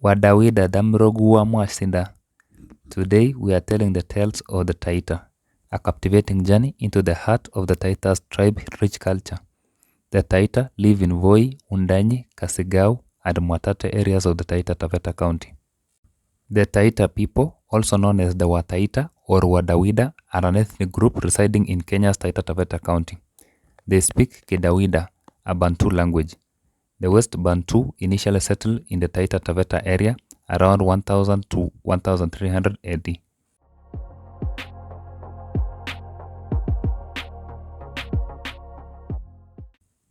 Wadawida damroguwa mwasinda. Today we are telling the tales of the Taita, a captivating journey into the heart of the Taita's tribe-rich culture. The Taita live in Voi, Undanyi, Kasigao, and Mwatate areas of the Taita Taveta County. The Taita people, also known as the Wataita or Wadawida, are an ethnic group residing in Kenya's Taita Taveta County. They speak Kidawida, a Bantu language. The West Bantu initially settled in the Taita Taveta area around 1000 to 1300 AD.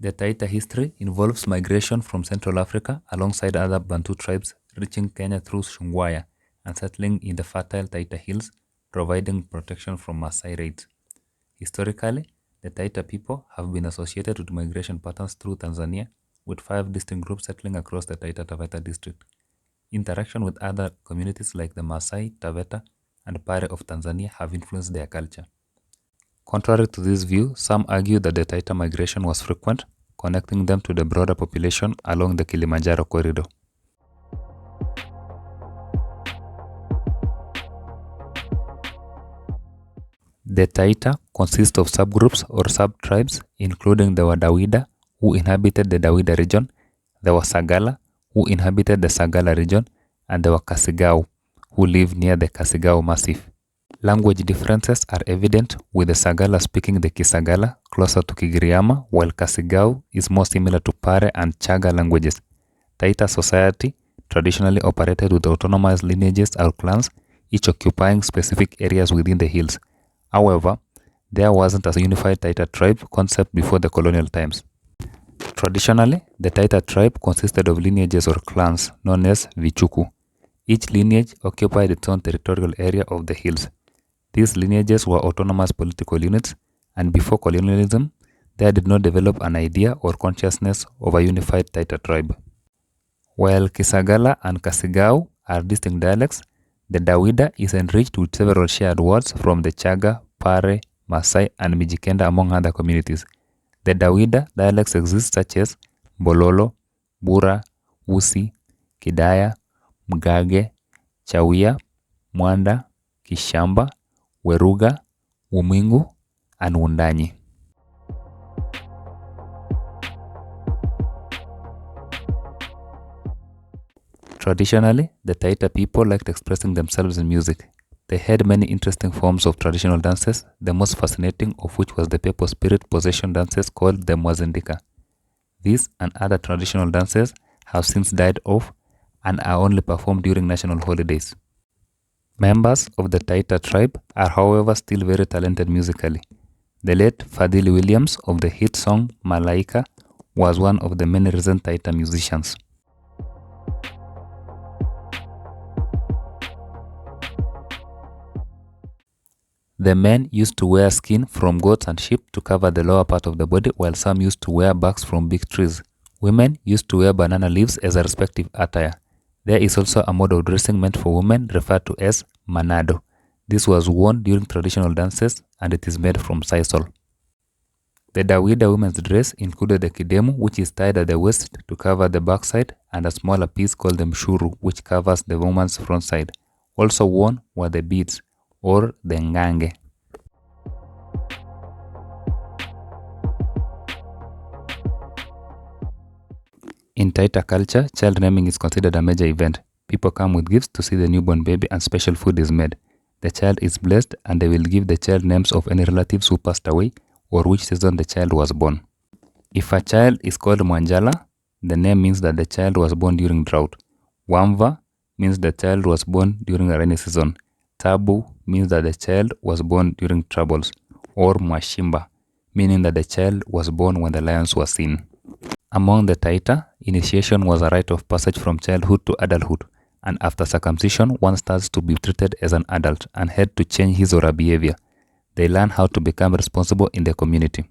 The Taita history involves migration from Central Africa alongside other Bantu tribes reaching Kenya through Shungwaya and settling in the fertile Taita Hills, providing protection from Maasai raids. Historically, the Taita people have been associated with migration patterns through Tanzania, with 5 distinct groups settling across the Taita Taveta district. Interaction with other communities like the Maasai, Taveta, and Pare of Tanzania have influenced their culture. Contrary to this view, some argue that the Taita migration was frequent, connecting them to the broader population along the Kilimanjaro corridor. The Taita consist of subgroups or sub-tribes, including the Wadawida, who inhabited the Dawida region, the Wasagala, who inhabited the Sagala region, and the Wakasigao, who live near the Kasigao Massif. Language differences are evident, with the Sagala speaking the Kisagala closer to Kigiriama, while Kasigao is more similar to Pare and Chaga languages. Taita society traditionally operated with autonomous lineages or clans, each occupying specific areas within the hills. However, there wasn't a unified Taita tribe concept before the colonial times. Traditionally, the Taita tribe consisted of lineages or clans known as Vichuku. Each lineage occupied its own territorial area of the hills. These lineages were autonomous political units, and before colonialism, they did not develop an idea or consciousness of a unified Taita tribe. While Kisagala and Kasigao are distinct dialects, the Dawida is enriched with several shared words from the Chaga, Pare, Maasai, and Mijikenda, among other communities. The Dawida dialects exist such as Bololo, Bura, Usi, Kidaya, Mgage, Chawia, Mwanda, Kishamba, Weruga, Umingu, and Undanyi. Traditionally, the Taita people liked expressing themselves in music. They had many interesting forms of traditional dances, the most fascinating of which was the people spirit possession dances called the Mwazindika. These and other traditional dances have since died off and are only performed during national holidays. Members of the Taita tribe are, however, still very talented musically. The late Fadhili Williams of the hit song Malaika was one of the many recent Taita musicians. The men used to wear skin from goats and sheep to cover the lower part of the body, while some used to wear barks from big trees. Women used to wear banana leaves as a respective attire. There is also a mode of dressing meant for women referred to as manado. This was worn during traditional dances and it is made from sisal. The Dawida women's dress included the kidemu, which is tied at the waist to cover the backside, and a smaller piece called the mshuru, which covers the woman's front side. Also worn were the beads, or the ngange. In Taita culture, child naming is considered a major event. People come with gifts to see the newborn baby and special food is made. The child is blessed and they will give the child names of any relatives who passed away or which season the child was born. If a child is called Mwanjala, the name means that the child was born during drought. Wamva means the child was born during a rainy season. Tabu means that the child was born during troubles, or Mwashimba, meaning that the child was born when the lions were seen. Among the Taita, initiation was a rite of passage from childhood to adulthood, and after circumcision, one starts to be treated as an adult and had to change his or her behavior. They learn how to become responsible in the community.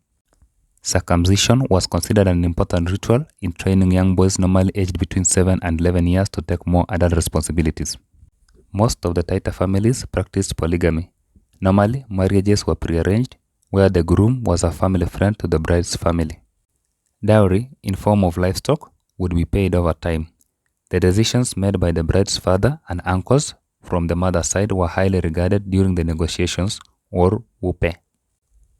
Circumcision was considered an important ritual in training young boys normally aged between 7 and 11 years to take more adult responsibilities. Most of the Taita families practiced polygamy. Normally, marriages were prearranged, where the groom was a family friend to the bride's family. Dowry, in form of livestock, would be paid over time. The decisions made by the bride's father and uncles from the mother's side were highly regarded during the negotiations, or wupe.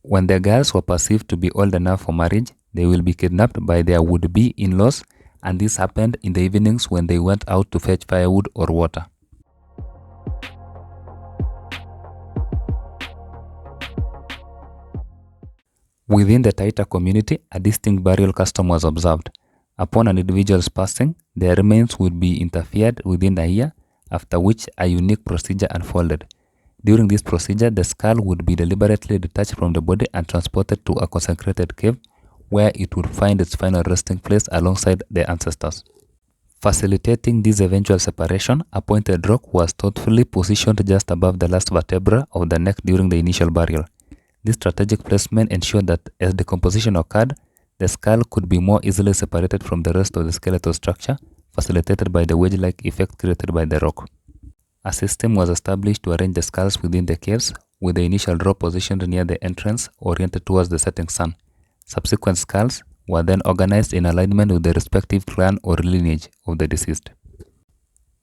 When the girls were perceived to be old enough for marriage, they will be kidnapped by their would-be in-laws, and this happened in the evenings when they went out to fetch firewood or water. Within the Taita community, a distinct burial custom was observed. Upon an individual's passing, their remains would be interred within a year, after which a unique procedure unfolded. During this procedure, the skull would be deliberately detached from the body and transported to a consecrated cave, where it would find its final resting place alongside the ancestors. Facilitating this eventual separation, a pointed rock was thoughtfully positioned just above the last vertebra of the neck during the initial burial. This strategic placement ensured that as decomposition occurred, the skull could be more easily separated from the rest of the skeletal structure, facilitated by the wedge-like effect created by the rock. A system was established to arrange the skulls within the caves, with the initial row positioned near the entrance, oriented towards the setting sun. Subsequent skulls were then organized in alignment with the respective clan or lineage of the deceased.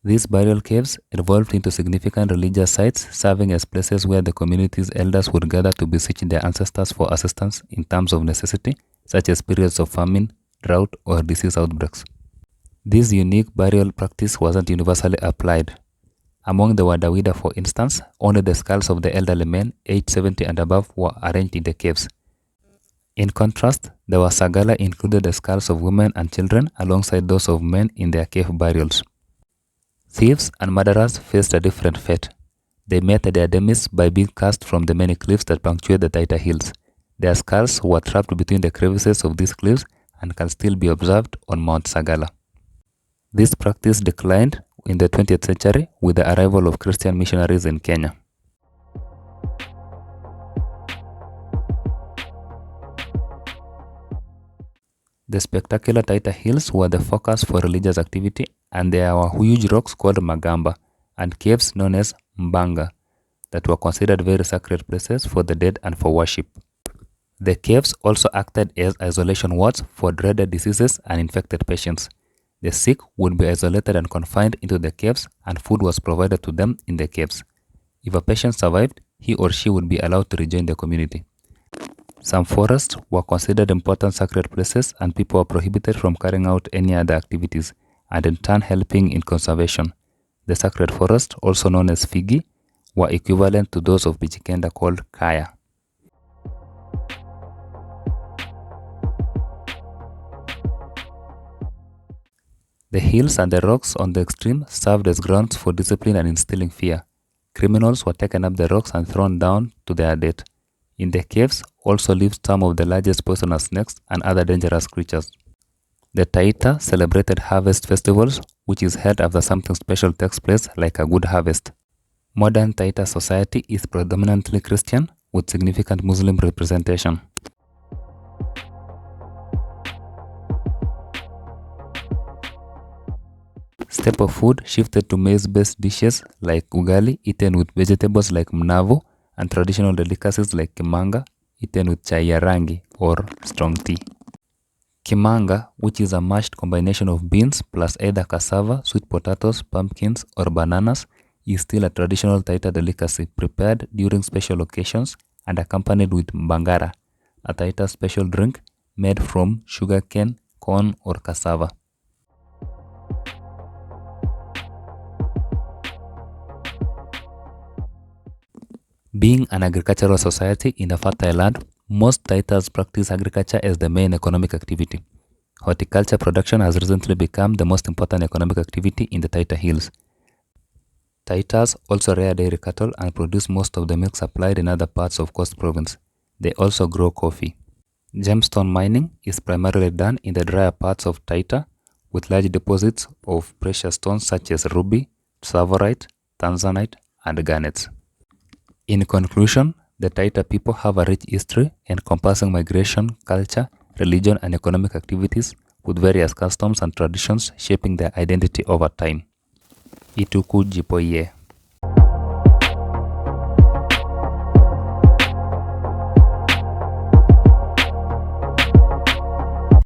These burial caves evolved into significant religious sites, serving as places where the community's elders would gather to beseech their ancestors for assistance in times of necessity, such as periods of famine, drought, or disease outbreaks. This unique burial practice wasn't universally applied. Among the Wadawida, for instance, only the skulls of the elderly men, aged 70 and above, were arranged in the caves. In contrast, the Wasagala included the skulls of women and children alongside those of men in their cave burials. Thieves and murderers faced a different fate. They met their demise by being cast from the many cliffs that punctuate the Taita Hills. Their skulls were trapped between the crevices of these cliffs and can still be observed on Mount Sagala. This practice declined in the 20th century with the arrival of Christian missionaries in Kenya. The spectacular Taita Hills were the focus for religious activity, and there were huge rocks called Magamba and caves known as Mbanga that were considered very sacred places for the dead and for worship. The caves also acted as isolation wards for dreaded diseases and infected patients. The sick would be isolated and confined into the caves, and food was provided to them in the caves. If a patient survived, he or she would be allowed to rejoin the community. Some forests were considered important sacred places, and people were prohibited from carrying out any other activities, and in turn helping in conservation. The sacred forests, also known as Figi, were equivalent to those of Bijikenda called Kaya. The hills and the rocks on the extreme served as grounds for discipline and instilling fear. Criminals were taken up the rocks and thrown down to their death. In the caves also lived some of the largest poisonous snakes and other dangerous creatures. The Taita celebrated harvest festivals, which is held after something special takes place, like a good harvest. Modern Taita society is predominantly Christian, with significant Muslim representation. Staple food shifted to maize-based dishes like ugali, eaten with vegetables like mnavu, and traditional delicacies like kimanga, eaten with chai ya rangi or strong tea. Kimanga, which is a mashed combination of beans plus either cassava, sweet potatoes, pumpkins, or bananas, is still a traditional Taita delicacy prepared during special occasions and accompanied with mbangara, a Taita special drink made from sugarcane, corn, or cassava. Being an agricultural society in a fertile land, most Taitas practice agriculture as the main economic activity. Horticulture production has recently become the most important economic activity in the Taita Hills. Taitas also rear dairy cattle and produce most of the milk supplied in other parts of Coast Province. They also grow coffee. Gemstone mining is primarily done in the drier parts of Taita, with large deposits of precious stones such as ruby, tsavorite, tanzanite, and garnets. In conclusion, the Taita people have a rich history encompassing migration, culture, religion, and economic activities, with various customs and traditions shaping their identity over time. Ituku Jipoye.